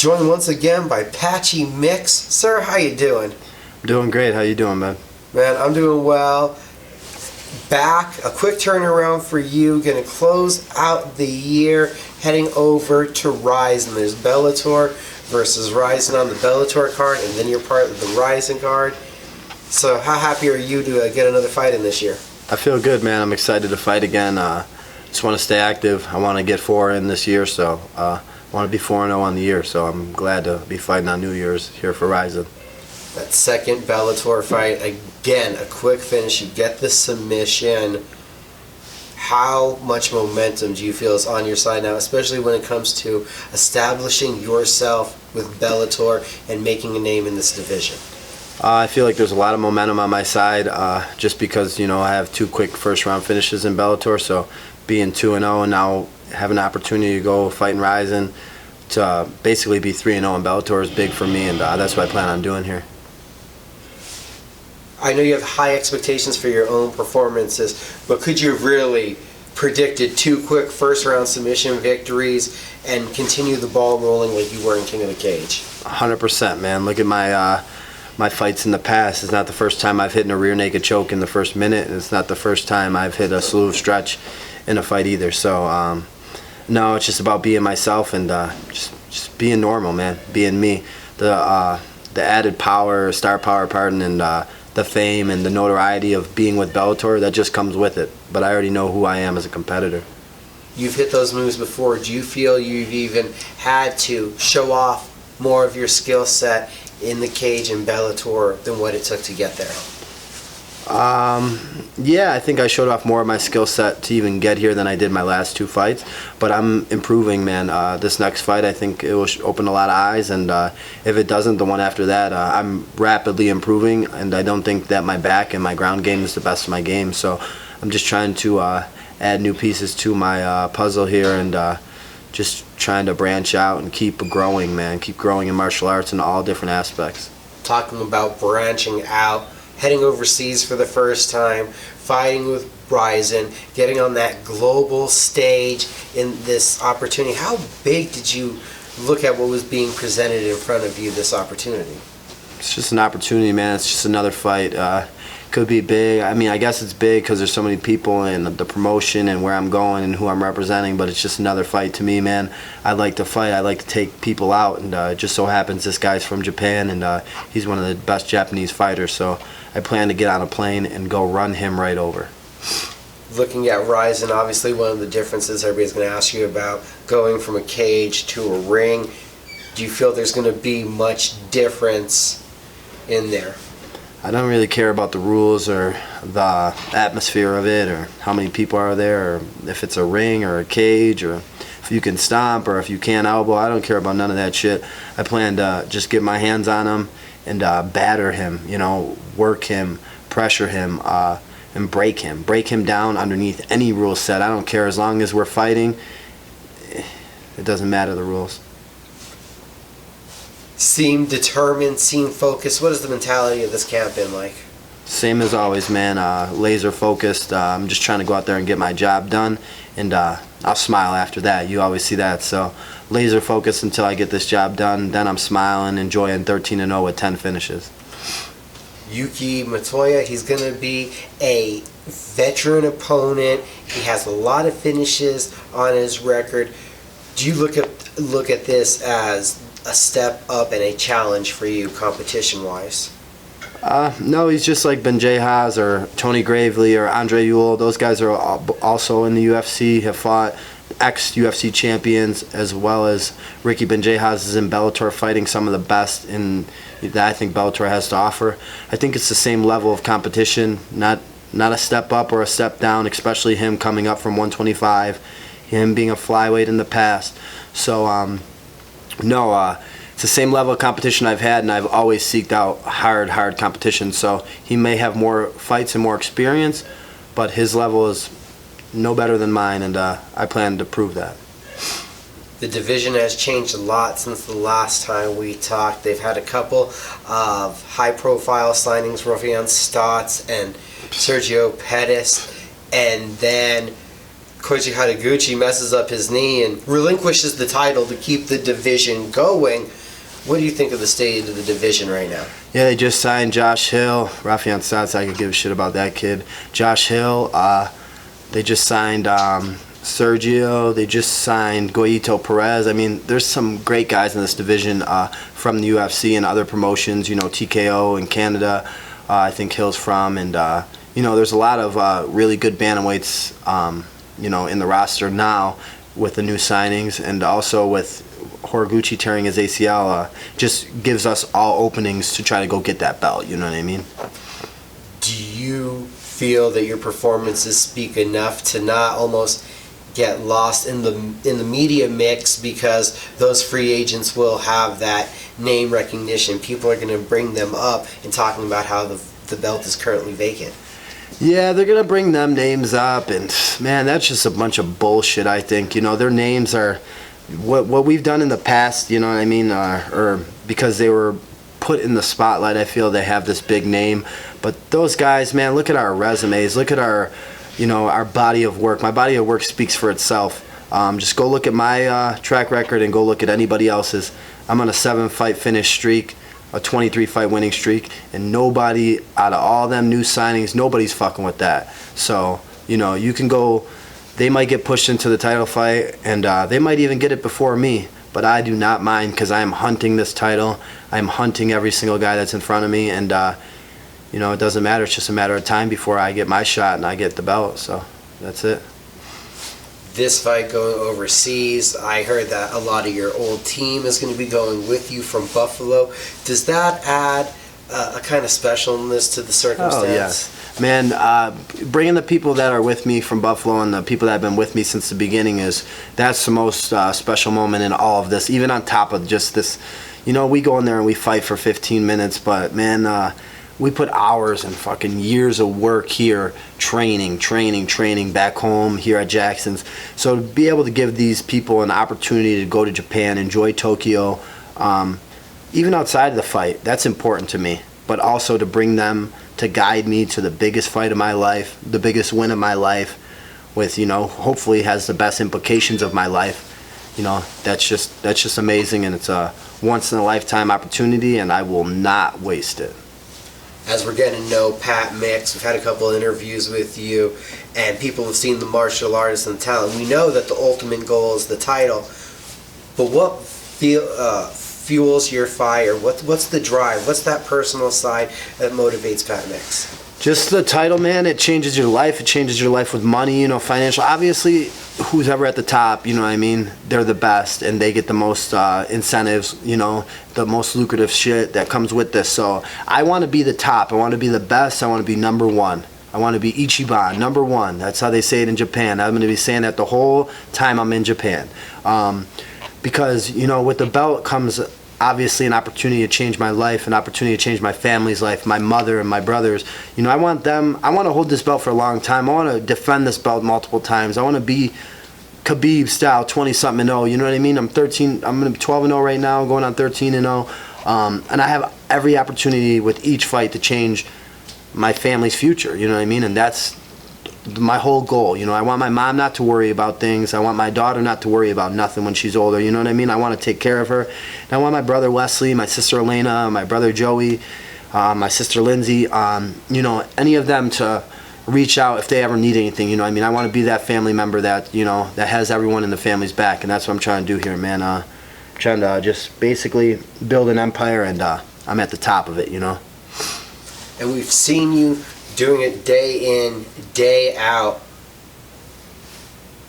Joined once again by Patchy Mix. Sir, how you doing? I'm doing great. How you doing, man? Man, I'm doing well. Back, a quick turnaround for you. Going to close out the year, heading over to Rizin. There's Bellator versus Rizin on the Bellator card, and then you're part of the Rizin card. So how happy are you to get another fight in this year? I feel good, man. I'm excited to fight again. Just want to stay active. I want to get 4 in this year, so I want to be 4-0 on the year. So I'm glad to be fighting on New Year's here for Rizin. That second Bellator fight, again, a quick finish. You get the submission. How much momentum do you feel is on your side now, especially when it comes to establishing yourself with Bellator and making a name in this division? I feel like there's a lot of momentum on my side, just because I have 2 quick first-round finishes in Bellator. So being 2-0 and now have an opportunity to go fight in Rizin to basically be 3-0 in Bellator is big for me, and that's what I plan on doing here. I know you have high expectations for your own performances, but could you have really predicted 2 quick first-round submission victories and continue the ball rolling like you were in King of the Cage? 100%, man. Look at my fights in the past. It's not the first time I've hit a rear naked choke in the first minute, and it's not the first time I've hit a slew of stretch in a fight either. So no, it's just about being myself and just being normal, man, being me. The added power, star power, and the fame and the notoriety of being with Bellator, that just comes with it. But I already know who I am as a competitor. You've hit those moves before. Do you feel you've even had to show off more of your skill set in the cage in Bellator than what it took to get there? Yeah, I think I showed off more of my skill set to even get here than I did my last 2 fights. But I'm improving, man. This next fight, I think it will open a lot of eyes, and if it doesn't, the one after that, I'm rapidly improving, and I don't think that my back and my ground game is the best of my game. So I'm just trying to add new pieces to my puzzle here, and just trying to branch out and keep growing, man. Keep growing in martial arts in all different aspects. Talking about branching out, heading overseas for the first time, fighting with Rizin, getting on that global stage in this opportunity. How big did you look at what was being presented in front of you, this opportunity? It's just an opportunity, man. It's just another fight. Could be big. I mean, I guess it's big because there's so many people and the promotion and where I'm going and who I'm representing, but it's just another fight to me, man. I like to fight. I like to take people out, and it just so happens this guy's from Japan, and he's one of the best Japanese fighters, so I plan to get on a plane and go run him right over. Looking at Rizin, obviously one of the differences everybody's going to ask you about, going from a cage to a ring. Do you feel there's going to be much difference in there? I don't really care about the rules or the atmosphere of it or how many people are there or if it's a ring or a cage or if you can stomp or if you can't elbow. I don't care about none of that shit. I plan to just get my hands on him and batter him, work him, pressure him, and break him. Break him down underneath any rule set. I don't care. As long as we're fighting, it doesn't matter the rules. Seem determined, seem focused. What has the mentality of this camp been like? Same as always, man. Laser focused. I'm just trying to go out there and get my job done, and I'll smile after that. You always see that. So laser focused until I get this job done. Then I'm smiling, enjoying 13-0 with 10 finishes. Yuki Motoya, he's going to be a veteran opponent. He has a lot of finishes on his record. Do you look at this as a step up and a challenge for you competition-wise? No, he's just like Benjay or Tony Gravely or Andre Ewell. Those guys are also in the UFC, have fought ex-UFC champions, as well as Ricky Benjay is in Bellator fighting some of the best that I think Bellator has to offer. I think it's the same level of competition, not a step up or a step down, especially him coming up from 125, him being a flyweight in the past. So no, it's the same level of competition I've had, and I've always seeked out hard competition. So he may have more fights and more experience, but his level is no better than mine, and I plan to prove that. The division has changed a lot since the last time we talked. They've had a couple of high-profile signings, Rafian Stotts and Sergio Pettis, and then Koji Hataguchi messes up his knee and relinquishes the title to keep the division going. What do you think of the state of the division right now? Yeah, they just signed Josh Hill. Rafian Satz, I could give a shit about that kid. Josh Hill, they just signed Sergio. They just signed Goito Perez. I mean, there's some great guys in this division from the UFC and other promotions. You know, TKO in Canada, I think Hill's from. And, you know, there's a lot of really good bantamweights, you know, in the roster now with the new signings. And also with Horiguchi tearing his ACL, just gives us all openings to try to go get that belt. You know what I mean? Do you feel that your performances speak enough to not almost get lost in the media mix, because those free agents will have that name recognition? People are going to bring them up and talking about how the belt is currently vacant. Yeah, they're going to bring them names up, and man, that's just a bunch of bullshit, I think. You know, their names are what we've done in the past, you know what I mean, or because they were put in the spotlight, I feel they have this big name. But those guys, man, look at our resumes, look at our, you know, our body of work. My body of work speaks for itself. Just go look at my track record and go look at anybody else's. I'm on a 7-fight finish streak, a 23-fight winning streak, and nobody out of all them new signings, nobody's fucking with that. So, you know, you can go, they might get pushed into the title fight, and they might even get it before me, but I do not mind, because I am hunting this title. I'm hunting every single guy that's in front of me, and you know, it doesn't matter. It's just a matter of time before I get my shot and I get the belt. So that's it. This fight going overseas, I heard that a lot of your old team is going to be going with you from Buffalo. Does that add a kind of specialness to the circumstance? Oh, yes. Man, bringing the people that are with me from Buffalo and the people that have been with me since the beginning, that's the most special moment in all of this, even on top of just this. You know, we go in there and we fight for 15 minutes, but man, we put hours and fucking years of work here, training back home here at Jackson's. So to be able to give these people an opportunity to go to Japan, enjoy Tokyo, even outside of the fight, that's important to me. But also to bring them to guide me to the biggest fight of my life, the biggest win of my life, with, you know, hopefully has the best implications of my life. You know, that's just amazing, and it's a once in a lifetime opportunity, and I will not waste it. As we're getting to know Pat Mix, we've had a couple of interviews with you, and people have seen the martial artist and the talent. We know that the ultimate goal is the title, but what fuels your fire? What's the drive? What's that personal side that motivates Pat Mix? Just the title, man. It changes your life. It changes your life with money, you know, financial. Obviously, who's ever at the top, you know what I mean, they're the best, and they get the most incentives, you know, the most lucrative shit that comes with this. So I want to be the top. I want to be the best. I want to be number one. I want to be Ichiban, number one. That's how they say it in Japan. I'm going to be saying that the whole time I'm in Japan. Because, you know, with the belt comes obviously an opportunity to change my life, an opportunity to change my family's life, my mother and my brothers. You know, I want to hold this belt for a long time. I want to defend this belt multiple times. I want to be Khabib style, 20-something and 0. You know what I mean? I'm going to be 12 and 0 right now, going on 13 and 0. And I have every opportunity with each fight to change my family's future. You know what I mean? And that's my whole goal. You know, I want my mom not to worry about things. I want my daughter not to worry about nothing when she's older. You know what I mean? I want to take care of her. And I want my brother Wesley, my sister Elena, my brother Joey, my sister Lindsay, you know, any of them to reach out if they ever need anything. You know what I mean? I want to be that family member that, you know, that has everyone in the family's back. And that's what I'm trying to do here, man. Trying to just basically build an empire, and I'm at the top of it, you know. And we've seen you doing it day in, day out.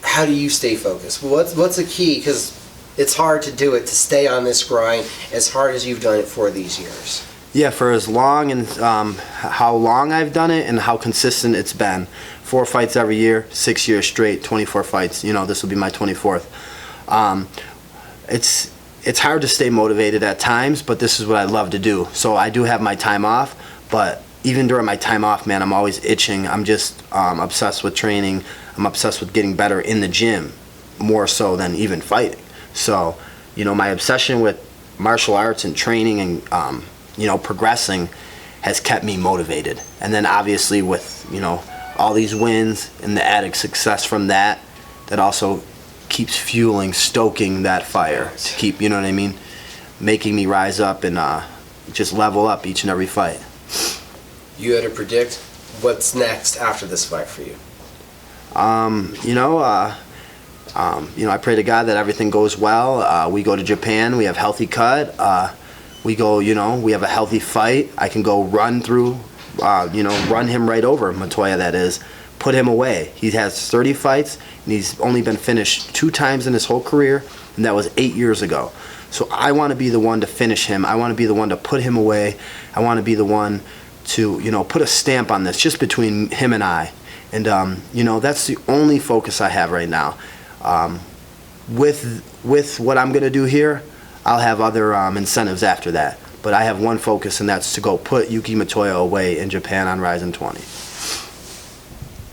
How do you stay focused? What's the key? Because it's hard to do it, to stay on this grind as hard as you've done it for these years. Yeah, for as long and how long I've done it and how consistent it's been. 4 fights every year, 6 years straight, 24 fights. You know, this will be my 24th. It's hard to stay motivated at times, but this is what I love to do. So I do have my time off, but even during my time off, man, I'm always itching. I'm just obsessed with training. I'm obsessed with getting better in the gym, more so than even fighting. So, you know, my obsession with martial arts and training and, you know, progressing has kept me motivated. And then obviously with, you know, all these wins and the added success from that, that also keeps fueling, stoking that fire to keep, you know what I mean, making me rise up and just level up each and every fight. You had to predict what's next after this fight for you. I pray to God that everything goes well. We go to Japan. We have healthy cut. We have a healthy fight. I can go run through, run him right over, Motoya that is, put him away. He has 30 fights, and he's only been finished 2 times in his whole career, and that was 8 years ago. So I want to be the one to finish him. I want to be the one to put him away. I want to be the one to, put a stamp on this, just between him and I. And, that's the only focus I have right now. With what I'm going to do here, I'll have other incentives after that. But I have one focus, and that's to go put Yuki Motoya away in Japan on Rizin 20.